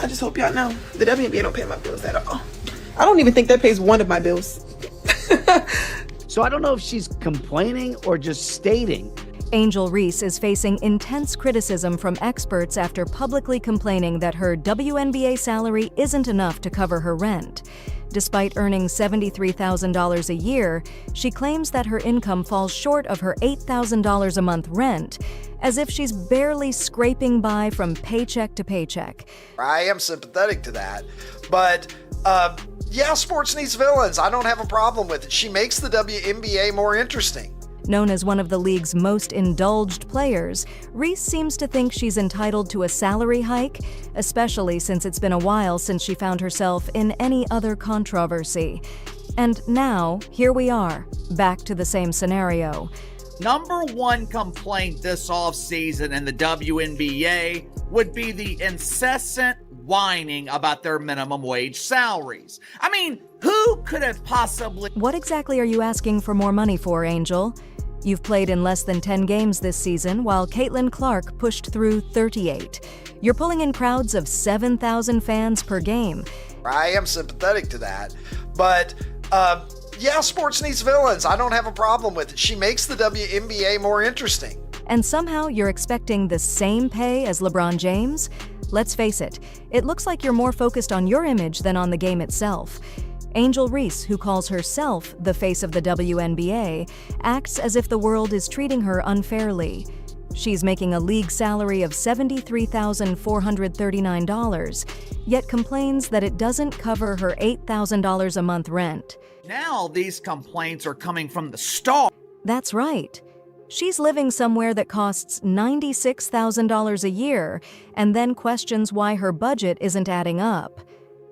I just hope y'all know the WNBA don't pay my bills at all. I don't even think that pays one of my bills. So I don't know if she's complaining or just stating. Angel Reese is facing intense criticism from experts after publicly complaining that her WNBA salary isn't enough to cover her rent. Despite earning $73,000 a year, she claims that her income falls short of her $8,000 a month rent, as if she's barely scraping by from paycheck to paycheck. I am sympathetic to that, but yeah, sports needs villains. I don't have a problem with it. She makes the WNBA more interesting. Known as one of the league's most indulged players, Reese seems to think she's entitled to a salary hike, especially since it's been a while since she found herself in any other controversy. And now, here we are, back to the same scenario. Number one complaint this offseason in the WNBA would be the incessant whining about their minimum wage salaries. I mean, who could have possibly... What exactly are you asking for more money for, Angel? You've played in less than 10 games this season, while Caitlin Clark pushed through 38. You're pulling in crowds of 7,000 fans per game. I am sympathetic to that, but yeah, sports needs villains. I don't have a problem with it. She makes the WNBA more interesting. And somehow you're expecting the same pay as LeBron James? Let's face it, it looks like you're more focused on your image than on the game itself. Angel Reese, who calls herself the face of the WNBA, acts as if the world is treating her unfairly. She's making a league salary of $73,439, yet complains that it doesn't cover her $8,000 a month rent. Now these complaints are coming from the star. That's right. She's living somewhere that costs $96,000 a year and then questions why her budget isn't adding up.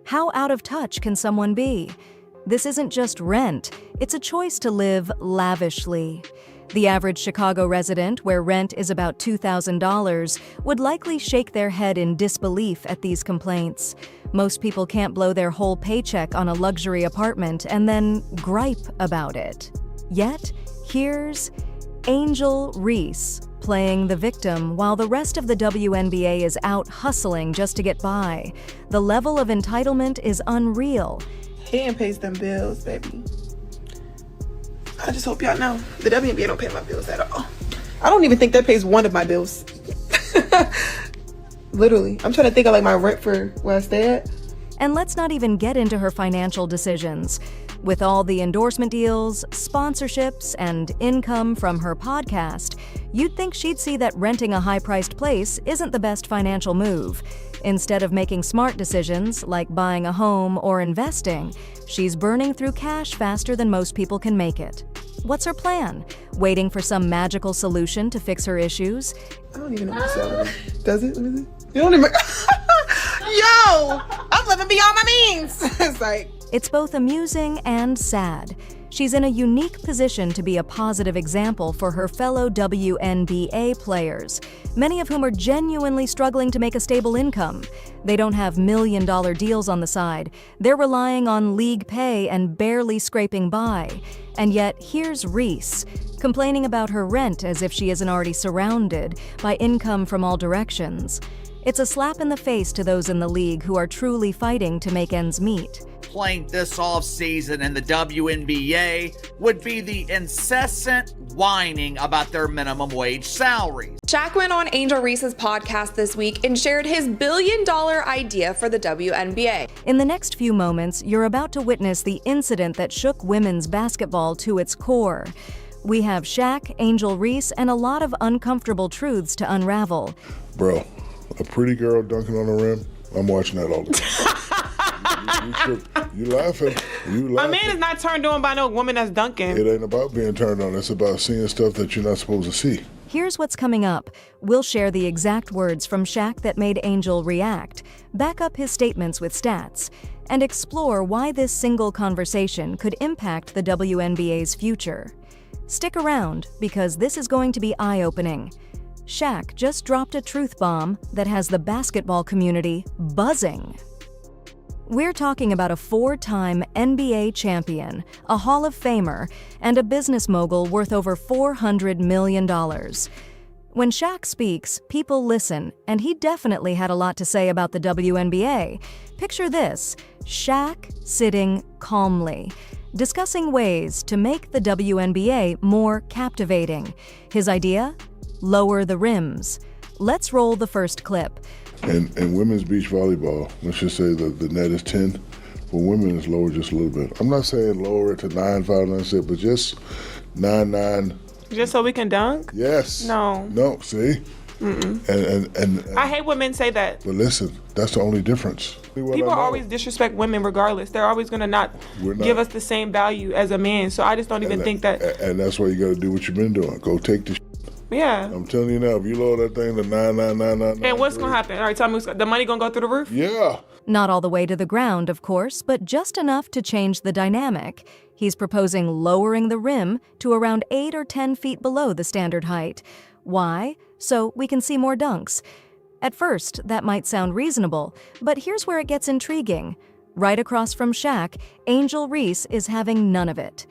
How out of touch can someone be? This isn't just rent, it's a choice to live lavishly. The average Chicago resident, where rent is about $2,000, would likely shake their head in disbelief at these complaints. Most people can't blow their whole paycheck on a luxury apartment and then gripe about it. Yet, here's Angel Reese playing the victim while the rest of the WNBA is out hustling just to get by. The level of entitlement is unreal. Hand pays them bills, baby. I just hope y'all know the WNBA don't pay my bills at all. I don't even think that pays one of my bills. Literally. I'm trying to think of like my rent for where I stay at. And let's not even get into her financial decisions. With all the endorsement deals, sponsorships, and income from her podcast, you'd think she'd see that renting a high-priced place isn't the best financial move. Instead of making smart decisions, like buying a home or investing, she's burning through cash faster than most people can make it. What's her plan? Waiting for some magical solution to fix her issues? I don't even know what to say. Does it? You don't even... Yo! I'm living beyond my means! It's like... It's both amusing and sad. She's in a unique position to be a positive example for her fellow WNBA players, many of whom are genuinely struggling to make a stable income. They don't have million-dollar deals on the side. They're relying on league pay and barely scraping by. And yet, here's Reese, complaining about her rent as if she isn't already surrounded by income from all directions. It's a slap in the face to those in the league who are truly fighting to make ends meet. Complaint this offseason in the WNBA would be the incessant whining about their minimum wage salaries. Shaq went on Angel Reese's podcast this week and shared his billion-dollar idea for the WNBA. In the next few moments, you're about to witness the incident that shook women's basketball to its core. We have Shaq, Angel Reese, and a lot of uncomfortable truths to unravel. Bro, a pretty girl dunking on the rim, I'm watching that all the time. You laughing. My man is not turned on by no woman that's dunking. It ain't about being turned on. It's about seeing stuff that you're not supposed to see. Here's what's coming up. We'll share the exact words from Shaq that made Angel react, back up his statements with stats, and explore why this single conversation could impact the WNBA's future. Stick around, because this is going to be eye-opening. Shaq just dropped a truth bomb that has the basketball community buzzing. We're talking about a 4-time NBA champion, a Hall of Famer, and a business mogul worth over $400 million. When Shaq speaks, people listen, and he definitely had a lot to say about the WNBA. Picture this: Shaq sitting calmly, discussing ways to make the WNBA more captivating. His idea? Lower the rims. Let's roll the first clip. And women's beach volleyball, let's just say the net is 10. For women, it's lower just a little bit. I'm not saying lower it to 9.5, 9.6, but just 9.9. Just so we can dunk? Yes. No. No, see? And I hate when men say that. But listen, that's the only difference. People always disrespect women regardless. They're always going to not give us the same value as a man. So I just don't even think that. And that's why you got to do what you've been doing. Go take the Yeah. I'm telling you now, if you lower that thing to 9.999. And what's going to happen? All right, tell me, the money going to go through the roof? Yeah. Not all the way to the ground, of course, but just enough to change the dynamic. He's proposing lowering the rim to around 8 or 10 feet below the standard height. Why? So we can see more dunks. At first, that might sound reasonable, but here's where it gets intriguing. Right across from Shaq, Angel Reese is having none of it.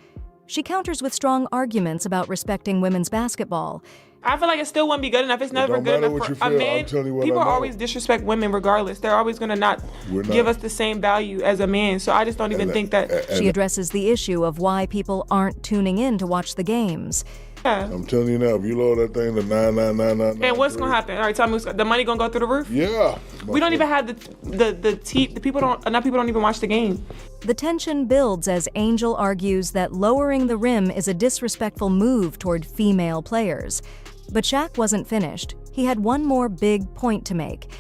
She counters with strong arguments about respecting women's basketball. I feel like it still wouldn't be good enough. It's never good enough for a man. People always disrespect women regardless. They're always going to not give us the same value as a man. So I just don't even think that. She addresses the issue of why people aren't tuning in to watch the games. Yeah. I'm telling you now, if you lower that thing to 9.999. And what's going to happen? All right, tell me, the money going to go through the roof? Yeah. We don't even have the people don't even watch the game. The tension builds as Angel argues that lowering the rim is a disrespectful move toward female players. But Shaq wasn't finished. He had one more big point to make.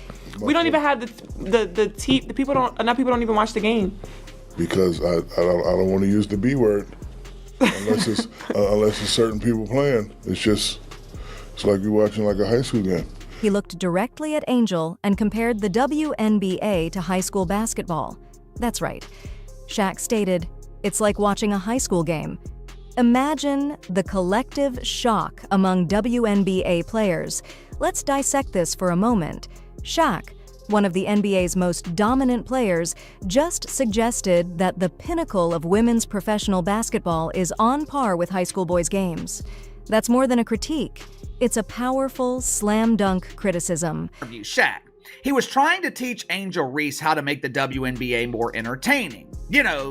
We don't even have the people don't even watch the game. Because I don't want to use the B word unless it's certain people playing. It's like you're watching like a high school game. He looked directly at Angel and compared the WNBA to high school basketball. That's right. Shaq stated, "It's like watching a high school game." Imagine the collective shock among WNBA players. Let's dissect this for a moment. Shaq, one of the NBA's most dominant players, just suggested that the pinnacle of women's professional basketball is on par with high school boys' games. That's more than a critique. It's a powerful slam dunk criticism. Shaq. He was trying to teach Angel Reese how to make the WNBA more entertaining.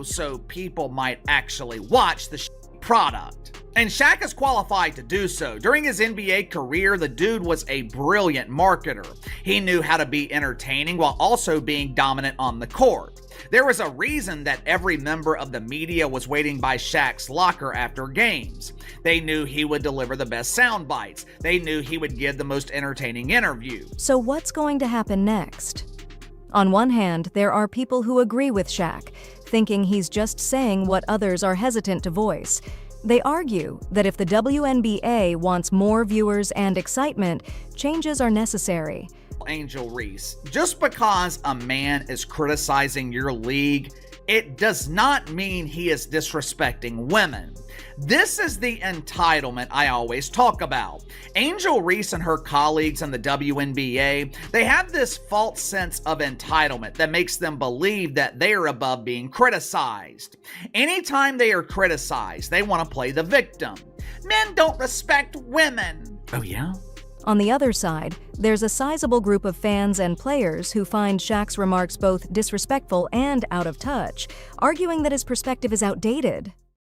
So people might actually watch the product. And Shaq is qualified to do so. During his NBA career, the dude was a brilliant marketer. He knew how to be entertaining while also being dominant on the court. There was a reason that every member of the media was waiting by Shaq's locker after games. They knew he would deliver the best sound bites. They knew he would give the most entertaining interview. So what's going to happen next? On one hand, there are people who agree with Shaq, thinking he's just saying what others are hesitant to voice. They argue that if the WNBA wants more viewers and excitement, changes are necessary. Angel Reese, just because a man is criticizing your league, it does not mean he is disrespecting women. This is the entitlement I always talk about. Angel Reese and her colleagues in the WNBA, they have this false sense of entitlement that makes them believe that they are above being criticized. Anytime they are criticized, they want to play the victim. Men don't respect women. Oh yeah? On the other side, there's a sizable group of fans and players who find Shaq's remarks both disrespectful and out of touch, arguing that his perspective is outdated.